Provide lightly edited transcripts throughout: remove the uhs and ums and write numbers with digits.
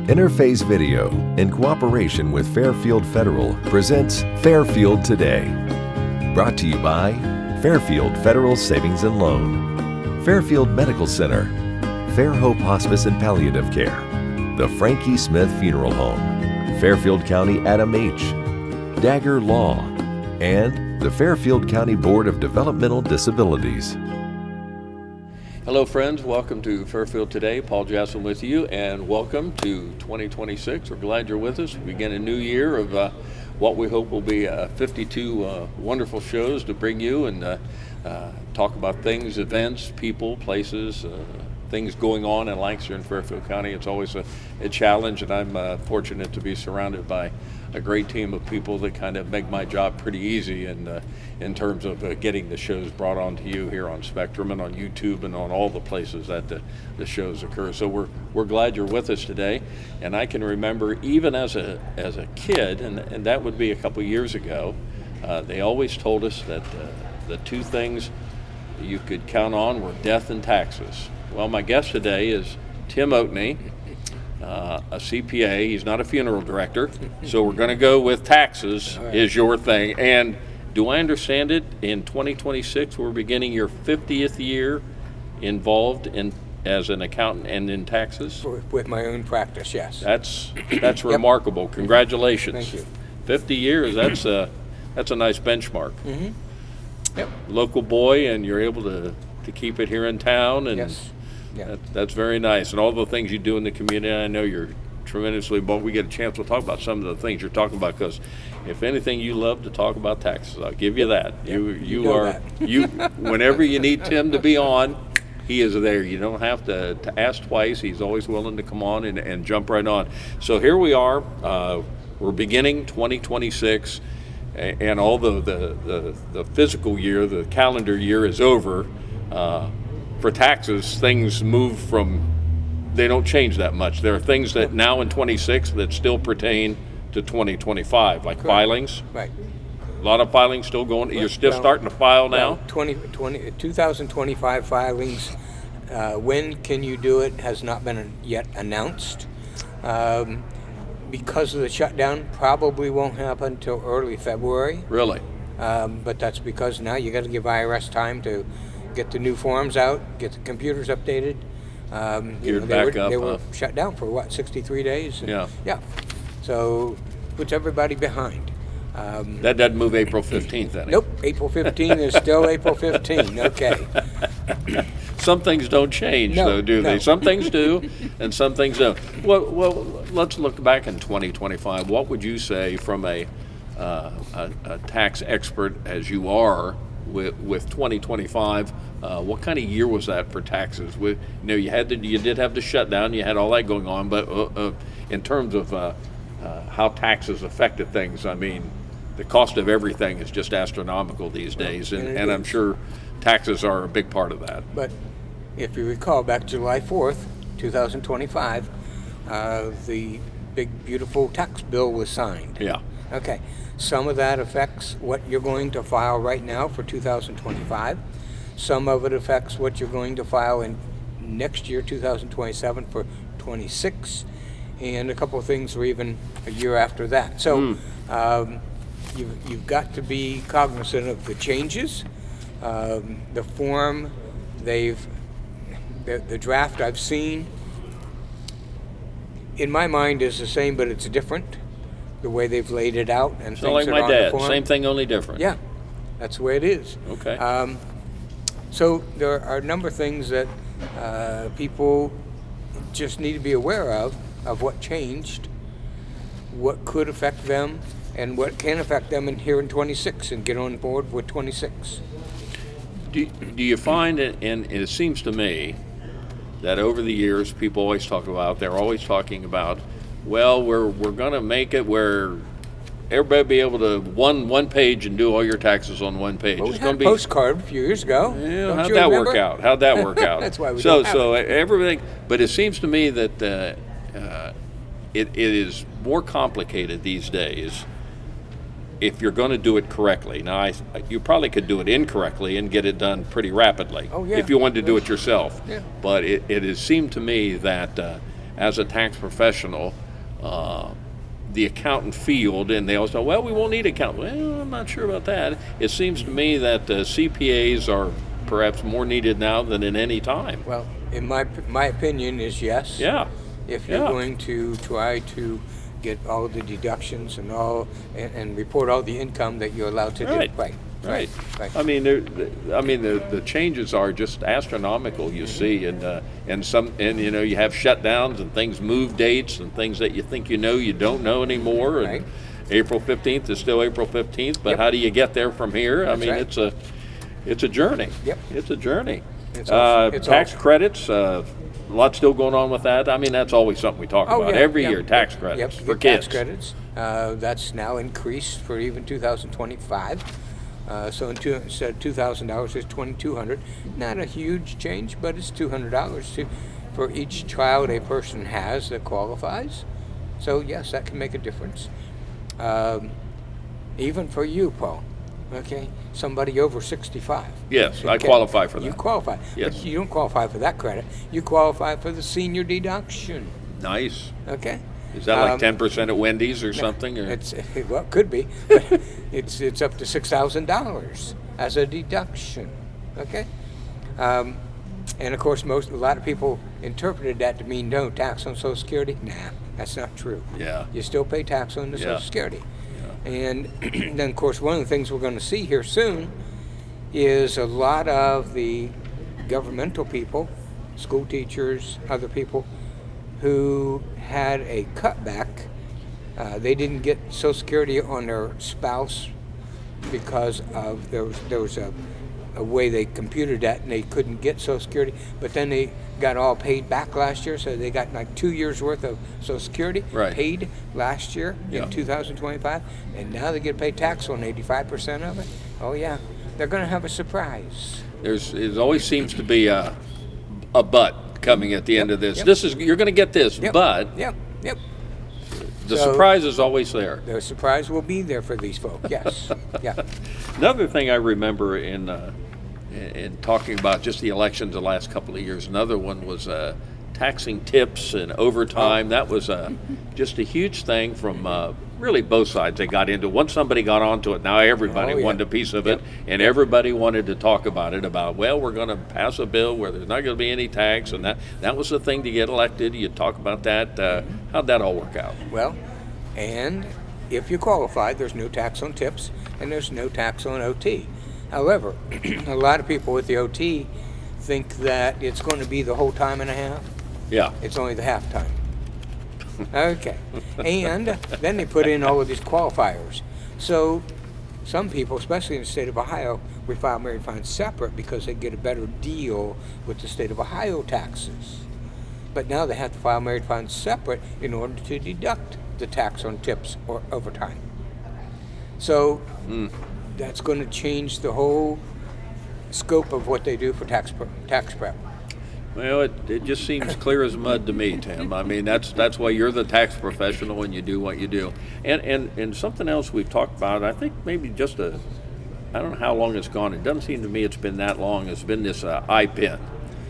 Interface Video, in cooperation with Fairfield Federal, presents Fairfield Today. Brought to you by Fairfield Federal Savings and Loan, Fairfield Medical Center, Fair Hope Hospice and Palliative Care, the Frankie Smith Funeral Home, Fairfield County Adam H., Dagger Law, and the Fairfield County Board of Developmental Disabilities. Hello friends, welcome to Fairfield Today. Paul Jasson with you, and welcome to 2026. We're glad you're with us. We begin a new year of what we hope will be 52 wonderful shows to bring you and talk about things, events, people, places, things going on in Lancaster and Fairfield County. It's always a challenge, and I'm fortunate to be surrounded by a great team of people that kind of make my job pretty easy in terms of getting the shows brought on to you here on Spectrum and on YouTube and on all the places that the shows occur. So we're glad you're with us today. And I can remember even as a kid, and that would be a couple years ago, they always told us that the two things you could count on were death and taxes. Well, my guest today is Tim Oatney, a CPA. He's not a funeral director, so we're going to go with taxes is your thing. And do I understand it, in 2026 we're beginning your 50th year involved in as an accountant and in taxes? With my own practice, yes. That's remarkable. Congratulations. Thank you. 50 years, that's a nice benchmark. Mm-hmm. Yep. Local boy, and you're able to keep it here in town, and yes. Yeah. That's very nice. And all the things you do in the community, I know you're tremendously involved. We get a chance, we'll talk about some of the things you're talking about, because if anything, you love to talk about taxes. I'll give you that. You are whenever you need Tim to be on, he is there. You don't have to ask twice. He's always willing to come on and jump right on. So here we are. We're beginning 2026, and although the physical year, the calendar year is over, for taxes, things move they don't change that much. There are things that now in 26 that still pertain to 2025, like Correct. Filings. Right. A lot of filings still going. You're still starting to file now? 2025 filings. When can you do it has not been yet announced. Because of the shutdown, probably won't happen until early February. Really? But that's because now you got to give IRS time to get the new forms out, get the computers updated. They were shut down for 63 days? Yeah. Yeah. So puts everybody behind. That doesn't move April 15th, then? Nope. April 15 is still April 15. Okay. Some things don't change, though, do they? Some things do, and some things don't. Well, let's look back in 2025. What would you say, from a tax expert as you are, with 2025, what kind of year was that for taxes? You did have the shutdown, you had all that going on, but in terms of how taxes affected things, I mean, the cost of everything is just astronomical these days, and I'm sure taxes are a big part of that. But if you recall, back July 4th, 2025, the big, beautiful tax bill was signed. Yeah. Okay. Some of that affects what you're going to file right now for 2025. Some of it affects what you're going to file in next year, 2027, for 26. And a couple of things are even a year after that. So you've got to be cognizant of the changes. The form, the draft I've seen, in my mind, is the same, but it's different. The way they've laid it out and So things like that are my on the dad, form. same thing, only different. Yeah, that's the way it is. Okay. So there are a number of things that people just need to be aware of what changed, what could affect them, and what can affect them here in 26, and get on board with 26. Do you find it, and it seems to me that over the years people always they're always talking about, well, we're going to make it where everybody be able to one page and do all your taxes on one page. Well, it's going to be a postcard a few years ago. Yeah, how'd that work out? That's why we don't have it. Everything, but it seems to me that it is more complicated these days if you're going to do it correctly. Now, you probably could do it incorrectly and get it done pretty rapidly. Oh, yeah. If you wanted to do it yourself. Yeah. But it has seemed to me that as a tax professional, the accountant field, and they always say, well, we won't need accountant. Well, I'm not sure about that. It seems to me that CPAs are perhaps more needed now than at any time. Well, in my opinion is yes. Yeah. If you're going to try to get all the deductions and and report all the income that you're allowed to do. Right. I mean, the changes are just astronomical. You see, and you know, you have shutdowns and things move dates and things that you think you know you don't know anymore. And April 15th is still April 15th, but how do you get there from here? I mean, it's a journey. Yep. It's a journey. It's tax credits. A lot still going on with that. I mean, that's always something we talk about every year. Tax credits for kids. Tax credits. That's now increased for even 2025. So instead of $2,000, it's $2,200. Not a huge change, but it's $200 for each child a person has that qualifies. So yes, that can make a difference. Even for you, Paul. Okay, somebody over 65. Yes, I qualify for that. You qualify. Yes. But you don't qualify for that credit. You qualify for the senior deduction. Nice. Okay. Is that like 10% at Wendy's or something? Or? Well, it could be. But it's up to $6,000 as a deduction. Okay. And of course, a lot of people interpreted that to mean no tax on Social Security. Nah, that's not true. Yeah. You still pay tax on the Social Security. And then, of course, one of the things we're going to see here soon is a lot of the governmental people, school teachers, other people, who had a cutback. They didn't get Social Security on their spouse because of there was a way they computed that, and they couldn't get Social Security. But then they got all paid back last year, so they got like 2 years worth of Social Security paid last year in 2025, and now they get paid tax on 85% of it. Oh yeah, they're going to have a surprise. It always seems to be a but coming at the end of this. You're going to get this, but the surprise is always there. The surprise will be there for these folks. Yes. Another thing I remember in talking about just the elections the last couple of years, another one was taxing tips and overtime. That was just a huge thing from really both sides. They got into. Once somebody got onto it, now everybody wanted a piece of it, and everybody wanted to talk about it. Well, we're going to pass a bill where there's not going to be any tax, and that was the thing to get elected. You talk about that. How'd that all work out? Well, and if you qualify, there's no tax on tips, and there's no tax on OT. However, a lot of people with the OT think that it's going to be the whole time and a half. Yeah. It's only the half time. Okay. And then they put in all of these qualifiers. So some people, especially in the state of Ohio, we file married files separate because they get a better deal with the state of Ohio taxes. But now they have to file married files separate in order to deduct the tax on tips or overtime. So that's going to change the whole scope of what they do for tax prep. Well, it just seems clear as mud to me, Tim. I mean, that's why you're the tax professional and you do what you do. And something else we've talked about, I think maybe just I don't know how long it's gone. It doesn't seem to me it's been that long. It's been this IPIN,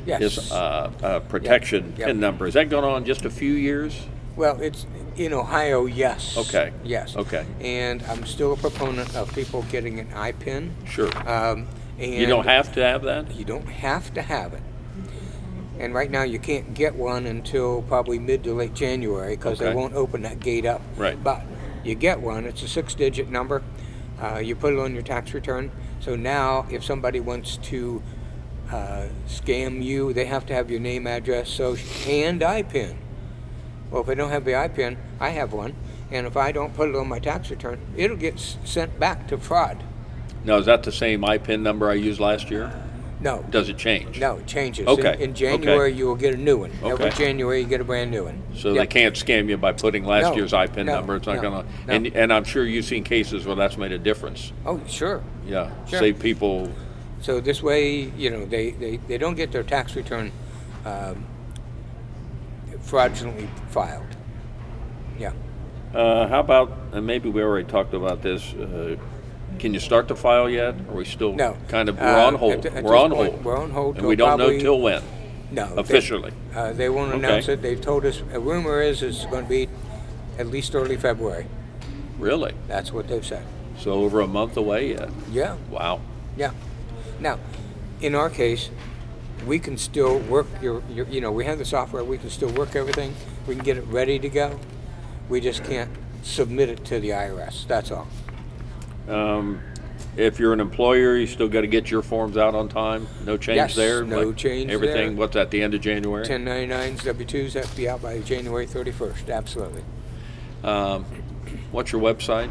this protection PIN number. Has that gone on just a few years? Well, it's in Ohio, yes. Okay. Yes. Okay. And I'm still a proponent of people getting an IPIN. Sure. And you don't have to have that? You don't have to have it. And right now you can't get one until probably mid to late January because they won't open that gate up. Right. But you get one. It's a 6-digit number. You put it on your tax return. So now if somebody wants to scam you, they have to have your name, address, social, and IPIN. Well, if they don't have the IPIN, I have one. And if I don't put it on my tax return, it'll get sent back to fraud. Now, is that the same IPIN number I used last year? No. Does it change? No, it changes. Okay. In January, you will get a new one. Every Okay. January, you get a brand new one. So they can't scam you by putting last year's IPIN No, number. It's not no, going to. no. And I'm sure you've seen cases where that's made a difference. Oh, sure. Yeah. Sure. Say people. So this way, they don't get their tax return fraudulently filed. Yeah. How about, and maybe we already talked about this, can you start to file yet? Or are we still No. kind of, we're on hold. At We're on this point, hold. we're on hold And till we don't know probably- till when. No. officially? They won't Okay. announce it. They've told us, a rumor is it's going to be at least early February. Really? That's what they've said. So over a month away yet? Yeah, Wow. yeah. Now, in our case, we can still work we have the software, we can still work everything, we can get it ready to go. We just can't submit it to the IRS, that's all. If you're an employer, you still got to get your forms out on time? No change Yes, there? no change everything, there. what's at the end of January? 1099s, W-2s have to be out by January 31st, absolutely. What's your website?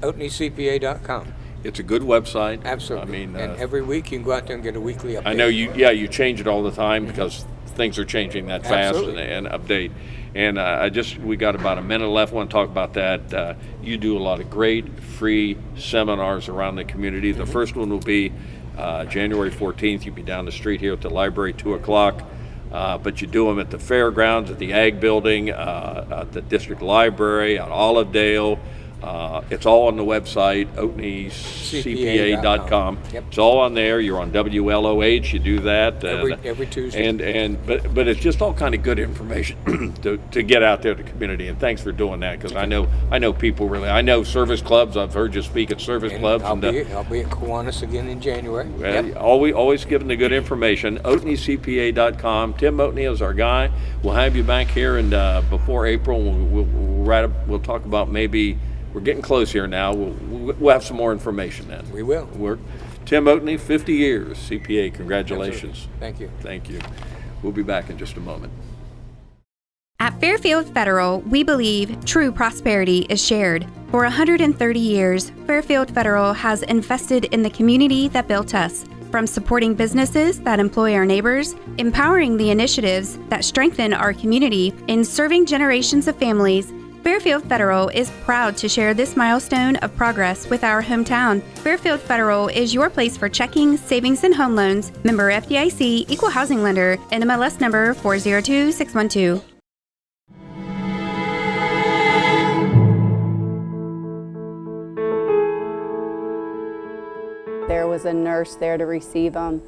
OatneyCPA.com. It's a good website. Absolutely. I mean, and every week you can go out there and get a weekly update. I know you change it all the time because things are changing that fast and update. And we got about a minute left. I want to talk about that. You do a lot of great free seminars around the community. The first one will be January 14th. You'll be down the street here at the library, 2 o'clock. But you do them at the fairgrounds, at the Ag Building, at the District Library, on Olivedale. It's all on the website, OatneyCPA.com. Yep. It's all on there. You're on WLOH. You do that every Tuesday. But it's just all kind of good information to get out there to the community. And thanks for doing that, because I know people really. I know service clubs. I've heard you speak at service clubs. I'll be at Kiwanis again in January. Yep. Always giving the good information. OatneyCPA.com. Tim Oatney is our guy. We'll have you back here, and before April, we'll talk about maybe. We're getting close here now. We'll have some more information then. We will. Tim Oatney, 50 years, CPA. Congratulations. Absolutely. Thank you. We'll be back in just a moment. At Fairfield Federal, we believe true prosperity is shared. For 130 years, Fairfield Federal has invested in the community that built us. From supporting businesses that employ our neighbors, empowering the initiatives that strengthen our community, and serving generations of families, Fairfield Federal is proud to share this milestone of progress with our hometown. Fairfield Federal is your place for checking, savings, and home loans. Member FDIC, Equal Housing Lender, NMLS number 402612. There was a nurse there to receive him,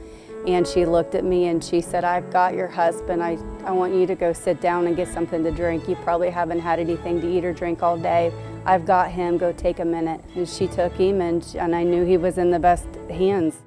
and she looked at me and she said, "I've got your husband. I want you to go sit down and get something to drink. You probably haven't had anything to eat or drink all day. I've got him. Go take a minute." And she took him, and I knew he was in the best hands.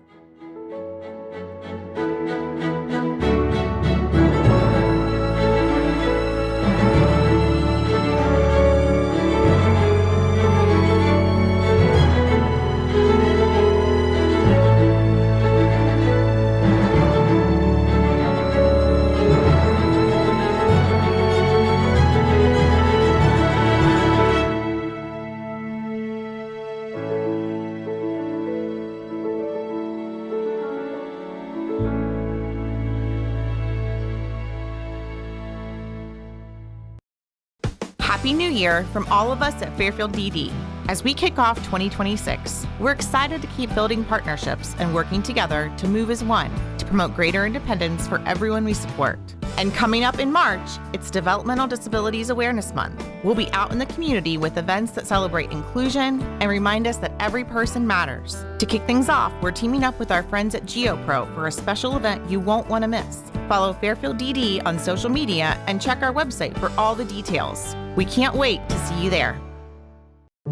Happy New Year from all of us at Fairfield DD. As we kick off 2026, we're excited to keep building partnerships and working together to move as one to promote greater independence for everyone we support. And coming up in March, it's Developmental Disabilities Awareness Month. We'll be out in the community with events that celebrate inclusion and remind us that every person matters. To kick things off, we're teaming up with our friends at GeoPro for a special event you won't want to miss. Follow Fairfield DD on social media and check our website for all the details. We can't wait to see you there.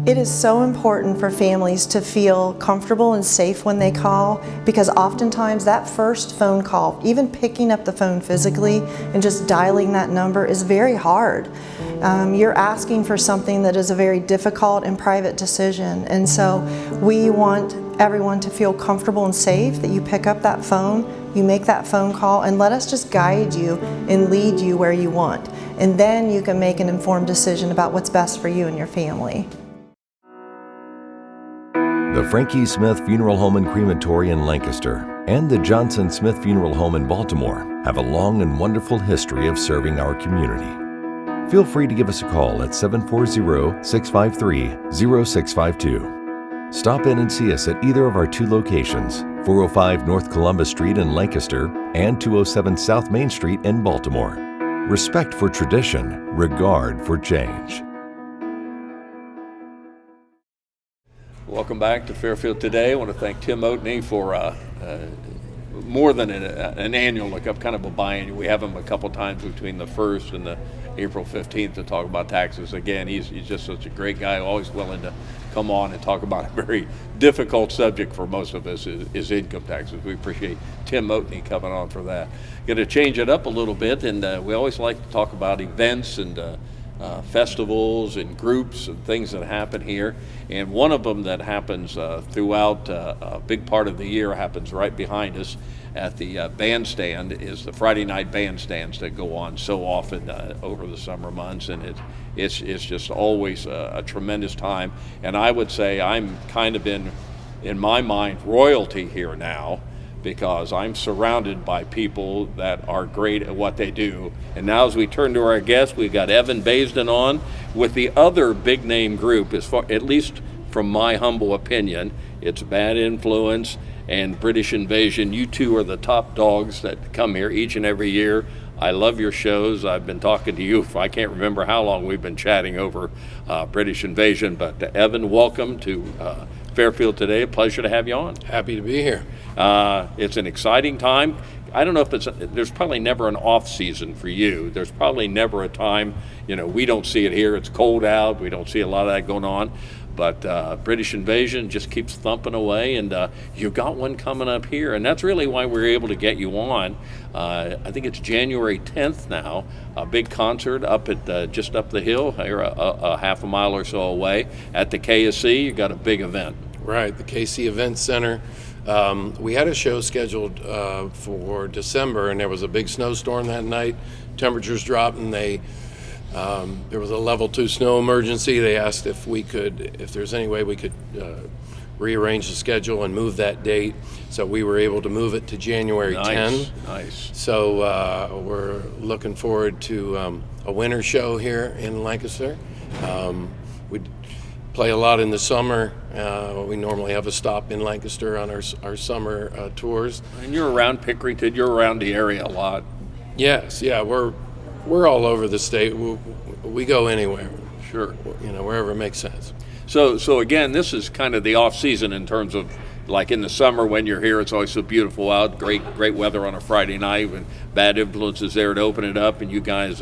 It is so important for families to feel comfortable and safe when they call, because oftentimes that first phone call, even picking up the phone physically and just dialing that number, is very hard. You're asking for something that is a very difficult and private decision, and so we want everyone to feel comfortable and safe that you pick up that phone, you make that phone call, and let us just guide you and lead you where you want. And then you can make an informed decision about what's best for you and your family. The Frankie Smith Funeral Home and Crematory in Lancaster and the Johnson Smith Funeral Home in Baltimore have a long and wonderful history of serving our community. Feel free to give us a call at 740-653-0652. Stop in and see us at either of our two locations, 405 North Columbus Street in Lancaster and 207 South Main Street in Baltimore. Respect for tradition, regard for change. Welcome back to Fairfield Today. I want to thank Tim Oatney for more than an annual lookup, kind of a biannual. We have him a couple times between the 1st and the April 15th to talk about taxes. Again, he's just such a great guy, always willing to come on and talk about a very difficult subject for most of us is income taxes. We appreciate Tim Oatney coming on for that. Going to change it up a little bit, and we always like to talk about events and festivals and groups and things that happen here. And one of them that happens throughout a big part of the year happens right behind us at the bandstand is the Friday Night Bandstands that go on so often over the summer months, and it's just always a tremendous time. And I would say I'm kind of in my mind, royalty here now, because I'm surrounded by people that are great at what they do. And now as we turn to our guests, we've got Evan Baisden on with the other big name group, at least from my humble opinion. It's Bad Influence and British Invasion. You two are the top dogs that come here each and every year. I love your shows. I've been talking to you for I can't remember how long we've been chatting over British Invasion. But Evan, welcome to Fairfield today. A pleasure to have you on. Happy to be here. It's an exciting time. I don't know if there's probably never an off season for you. There's probably never a time, we don't see it here. It's cold out. We don't see a lot of that going on. But British Invasion just keeps thumping away, and you got one coming up here, and that's really why we're able to get you on. I think it's January 10th now, a big concert up at just up the hill here, a half a mile or so away at the KSC. You got a big event. Right, the KC Event Center. We had a show scheduled for December, and there was a big snowstorm that night. Temperatures dropped, and there was a level 2 snow emergency. They asked if there's any way we could rearrange the schedule and move that date. So we were able to move it to January 10. Nice. So we're looking forward to a winter show here in Lancaster. We play a lot in the summer. We normally have a stop in Lancaster on our summer tours. And you're around Pickerington. You're around the area a lot. Yes, yeah, we're all over the state. We go anywhere. Sure. Wherever it makes sense. So again, this is kind of the off season in terms of, like in the summer when you're here, it's always so beautiful out, great weather on a Friday night when Bad Influence is there to open it up, and you guys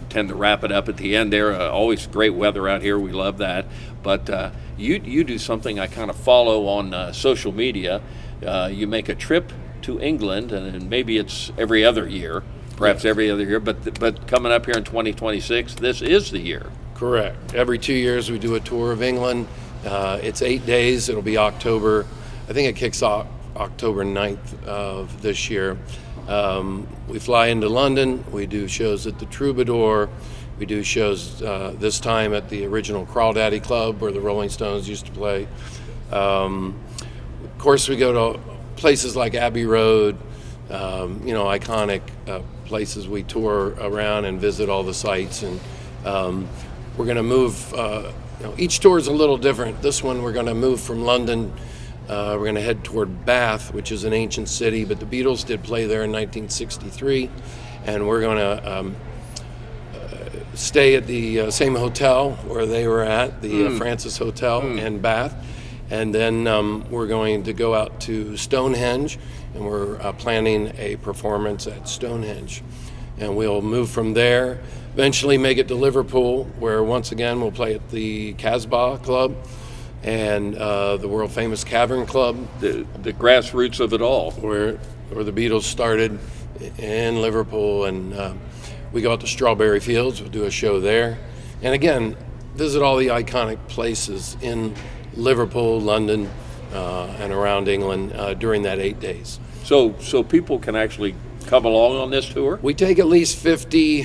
tend to wrap it up at the end there. Always great weather out here. We love that. But you do something I kind of follow on social media. You make a trip to England, and maybe it's every other year. Perhaps every other year, but coming up here in 2026, this is the year. Correct. Every 2 years we do a tour of England. It's 8 days. It'll be October. I think it kicks off October 9th of this year. We fly into London. We do shows at the Troubadour. We do shows this time at the original Crawdaddy Club where the Rolling Stones used to play. Of course, we go to places like Abbey Road, iconic places. We tour around and visit all the sites, and we're going to move. Each tour is a little different. This one we're going to move from London. We're going to head toward Bath, which is an ancient city, but the Beatles did play there in 1963, and we're going to stay at the same hotel where they were at, the Francis Hotel in Bath, and then we're going to go out to Stonehenge, and we're planning a performance at Stonehenge. And we'll move from there, eventually make it to Liverpool, where once again we'll play at the Casbah Club and the world famous Cavern Club. The grassroots of it all. Where the Beatles started in Liverpool, and we go out to Strawberry Fields, we'll do a show there. And again, visit all the iconic places in Liverpool, London, and around England during that 8 days. So people can actually come along on this tour? We take at least 50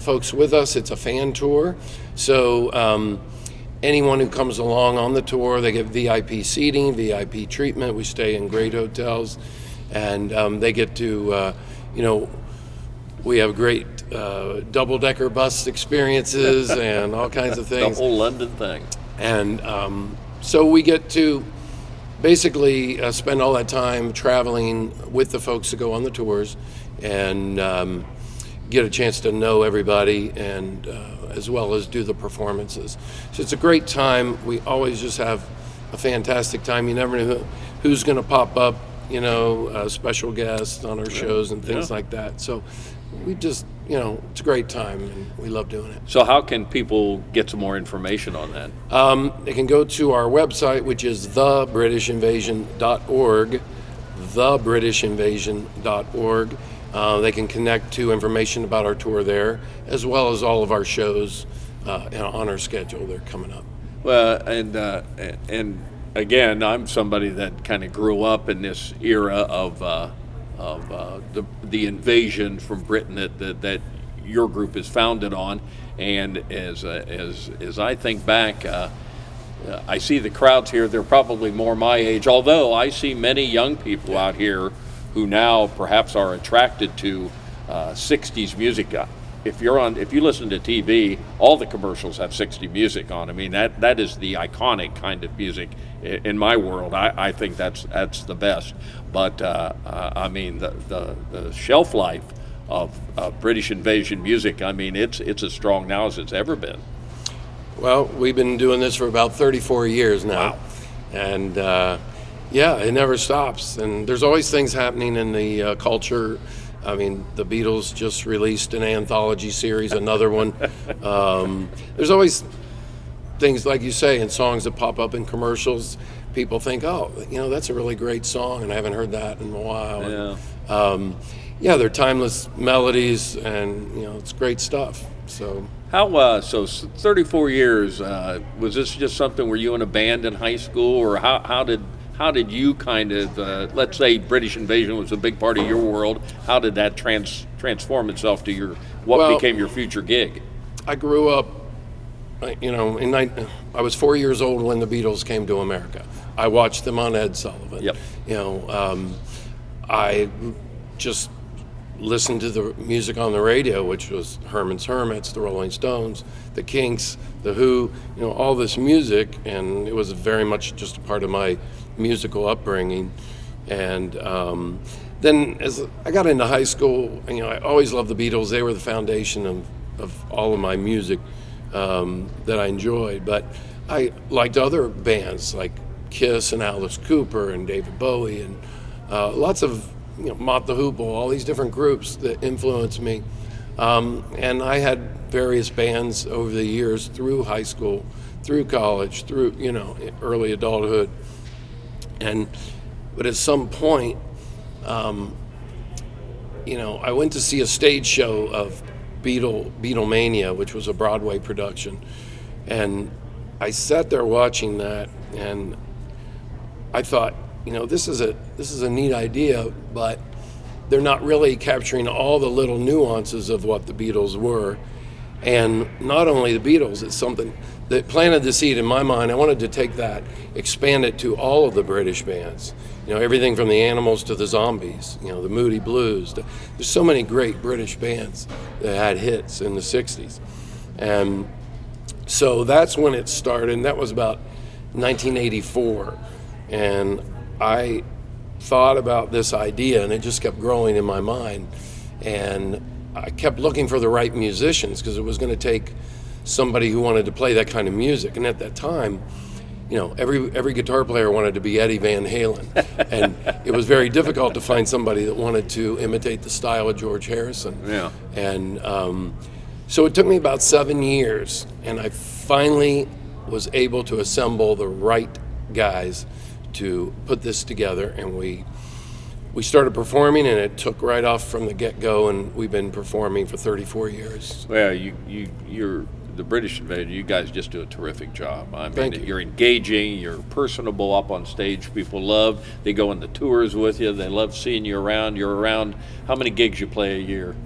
folks with us. It's a fan tour. So anyone who comes along on the tour, they get VIP seating, VIP treatment. We stay in great hotels, and they get to, we have great double-decker bus experiences and all kinds of things. The whole London thing. And so we get to basically spend all that time traveling with the folks that go on the tours, and get a chance to know everybody, and as well as do the performances. So it's a great time. We always just have a fantastic time. You never know who's going to pop up special guests on our shows and things like that. So we just, it's a great time, and we love doing it. So how can people get some more information on that? They can go to our website, which is thebritishinvasion.org, thebritishinvasion.org. They can connect to information about our tour there, as well as all of our shows on our schedule. They're coming up. Well, and again, I'm somebody that kind of grew up in this era of the invasion from Britain that your group is founded on. And as I think back, I see the crowds here. They're probably more my age, although I see many young people out here who now perhaps are attracted to 60s music. If you listen to TV, all the commercials have 60 music on. I mean, that is the iconic kind of music in my world. I think that's the best. But I mean, the shelf life of British invasion music, I mean, it's as strong now as it's ever been. Well, we've been doing this for about 34 years now. Wow. And it never stops. And there's always things happening in the culture. I mean, the Beatles just released an anthology series, another one. There's always things, like you say, in songs that pop up in commercials. People think, that's a really great song, and I haven't heard that in a while. Yeah. They're timeless melodies, and, it's great stuff. So so 34 years, was this just something, were you in a band in high school, or how did you kind of, let's say British Invasion was a big part of your world, how did that transform itself to what became your future gig? I grew up, I was 4 years old when the Beatles came to America. I watched them on Ed Sullivan. Yep. I just listened to the music on the radio, which was Herman's Hermits, the Rolling Stones, the Kinks, the Who, all this music, and it was very much just a part of my musical upbringing. And then as I got into high school, I always loved the Beatles. They were the foundation of all of my music that I enjoyed. But I liked other bands like Kiss and Alice Cooper and David Bowie and lots of Mott the Hoople, all these different groups that influenced me. And I had various bands over the years through high school, through college, through early adulthood. But at some point, I went to see a stage show of Beatlemania, which was a Broadway production, and I sat there watching that, and I thought, this is a neat idea, but they're not really capturing all the little nuances of what the Beatles were. And not only the Beatles, it's something that planted the seed in my mind. I wanted to take that, expand it to all of the British bands. Everything from the Animals to the Zombies, the Moody Blues. There's so many great British bands that had hits in the 60s. And so that's when it started, and that was about 1984. And I thought about this idea, and it just kept growing in my mind. And I kept looking for the right musicians, because it was going to take somebody who wanted to play that kind of music. And at that time, every guitar player wanted to be Eddie Van Halen. And it was very difficult to find somebody that wanted to imitate the style of George Harrison. Yeah. And so it took me about 7 years, and I finally was able to assemble the right guys to put this together, and we started performing, and it took right off from the get-go, and we've been performing for 34 years. Well, you're the British Invasion. You guys just do a terrific job. I mean, Thank you. You're engaging, you're personable up on stage. People love. They go on the tours with you. They love seeing you around. You're around. How many gigs you play a year?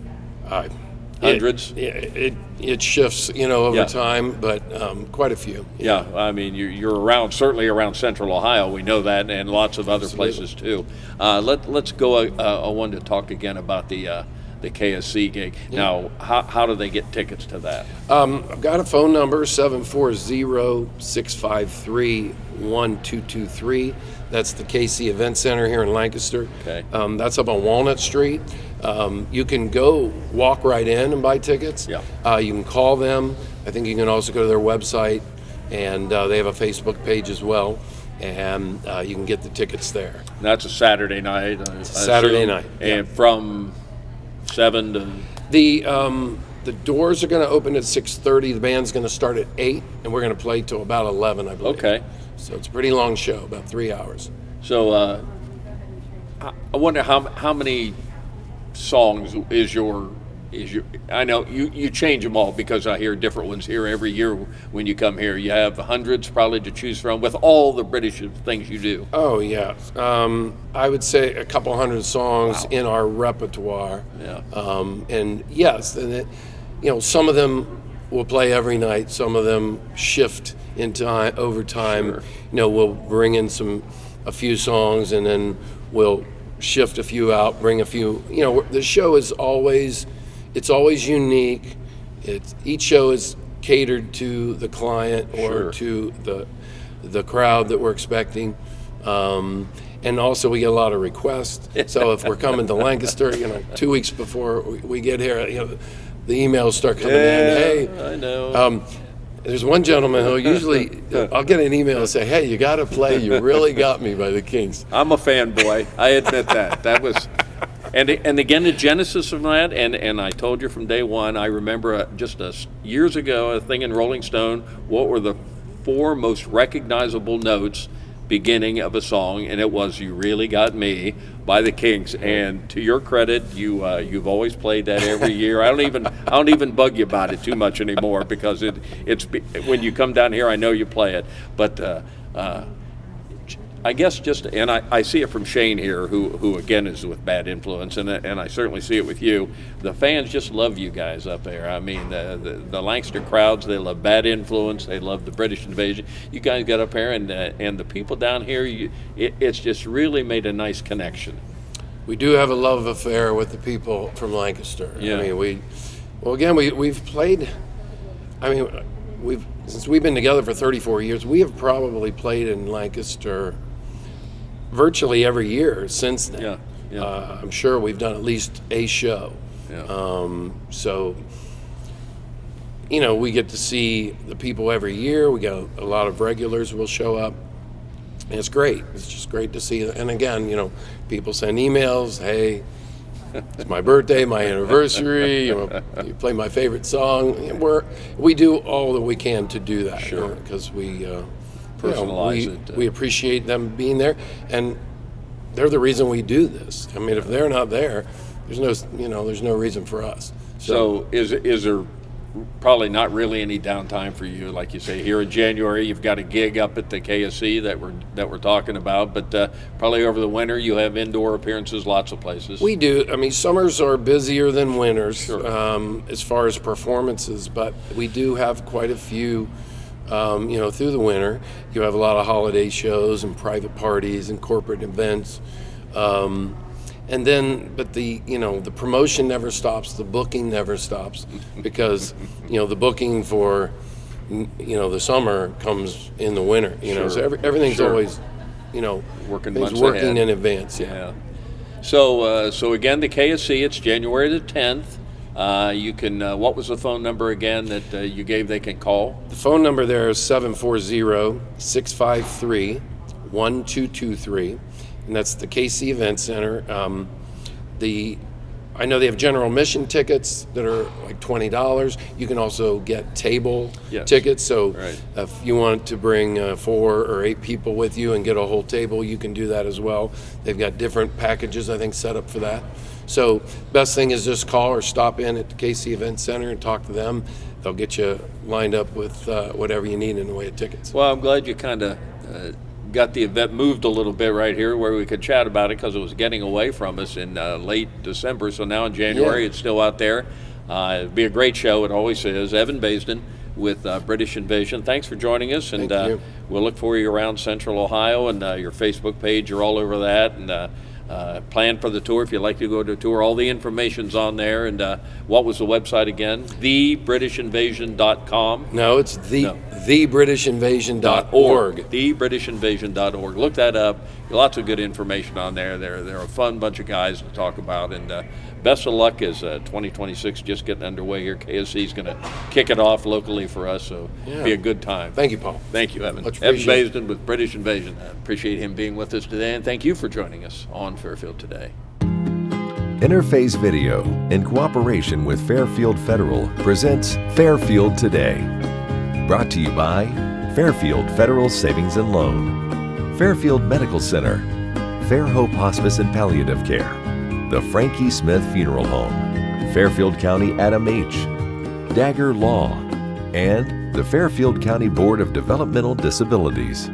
Hundreds? It shifts, over time, but quite a few. Yeah, I mean, you're around, certainly around Central Ohio. We know that, and lots of other places too. Let's go I wanted to talk again about the KSC gig. Yeah. Now, how do they get tickets to that? I've got a phone number, 740-653-1223. That's the KC Event Center here in Lancaster. Okay. That's up on Walnut Street. You can go walk right in and buy tickets. Yeah. You can call them. I think you can also go to their website, and they have a Facebook page as well. and you can get the tickets there. And that's a Saturday night. Saturday night, and from 7 to the doors are going to open at 6:30. The band's going to start at 8, and we're going to play till about 11, I believe. Okay. So it's a pretty long show, about 3 hours. So I wonder how many songs is your I know you change them all, because I hear different ones here every year when you come here. You have hundreds probably to choose from with all the British things you do. Oh yeah, I would say a couple hundred songs in our repertoire. Yeah. And yes, and some of them we'll play every night. Some of them shift in time over time. Sure. We'll bring in a few songs, and then we'll shift a few out, bring a few. The show is always. It's always unique. Each show is catered to the client or to the crowd that we're expecting. And also we get a lot of requests. So if we're coming to Lancaster, 2 weeks before we get here, the emails start coming in. Hey, I know. There's one gentleman who usually, I'll get an email and say, hey, you got to play You Really Got Me by the Kings. I'm a fanboy. I admit that. That was... And again, the genesis of that, and I told you from day one, I remember years ago, a thing in Rolling Stone, what were the 4 most recognizable notes beginning of a song, and it was You Really Got Me by the Kings. And to your credit, you've always played that every year. I don't even bug you about it too much anymore, because it's when you come down here, I know you play it. But I guess and I see it from Shane here, who again is with Bad Influence, and I certainly see it with you. The fans just love you guys up there. I mean, the Lancaster crowds, they love Bad Influence, they love the British Invasion. You guys got up here, and the people down here, it's just really made a nice connection. We do have a love affair with the people from Lancaster. Yeah. I mean, we've played. I mean, since we've been together for 34 years, we have probably played in Lancaster virtually every year since then. Yeah. I'm sure we've done at least a show. Yeah. So, we get to see the people every year. We got a lot of regulars will show up. And it's great. It's just great to see. And again, people send emails. Hey, it's my birthday, my anniversary. You play my favorite song. We do all that we can to do that. Sure. Because we personalize it. We appreciate them being there, and they're the reason we do this. I mean, if they're not there, there's no reason for us. So is there probably not really any downtime for you? Like you say, here in January, you've got a gig up at the KSC that we're talking about, but probably over the winter you have indoor appearances, lots of places. We do. I mean, summers are busier than winters. Sure. As far as performances, but we do have quite a few. Through the winter, you have a lot of holiday shows and private parties and corporate events, and then, but the promotion never stops, the booking never stops, because the booking for the summer comes in the winter. Sure. So everything's always working in advance. Yeah. So again, the KSC, it's January the 10th. You can, what was the phone number again that you gave they can call? The phone number there is 740-653-1223, and that's the KC Event Center. I know they have general admission tickets that are like $20. You can also get table tickets, so if you want to bring 4 or 8 people with you and get a whole table, you can do that as well. They've got different packages, I think, set up for that. So best thing is just call or stop in at the KC Event Center and talk to them. They'll get you lined up with whatever you need in the way of tickets. Well, I'm glad you kind of got the event moved a little bit right here where we could chat about it, because it was getting away from us in late December. So now in January, it's still out there. It'll be a great show. It always is. Evan Baisden with British Invasion. Thanks for joining us. And Thank you. We'll look for you around Central Ohio, and your Facebook page. You're all over that. And plan for the tour if you'd like to go to a tour. All the information's on there. And what was the website again? TheBritishInvasion.com. No, it's the TheBritishInvasion.org. TheBritishInvasion.org. Look that up. Lots of good information on there. They're a fun bunch of guys to talk about. And best of luck as 2026 just getting underway here. KSC is going to kick it off locally for us, so it'll be a good time. Thank you, Paul. Thank you, Evan. Much Evan appreciated. Baisden with British Invasion. I appreciate him being with us today, and thank you for joining us on Fairfield Today. Interface Video, in cooperation with Fairfield Federal, presents Fairfield Today. Brought to you by Fairfield Federal Savings and Loan, Fairfield Medical Center, Fair Hope Hospice and Palliative Care, the Frankie Smith Funeral Home, Fairfield County Adam H., Dagger Law, and the Fairfield County Board of Developmental Disabilities.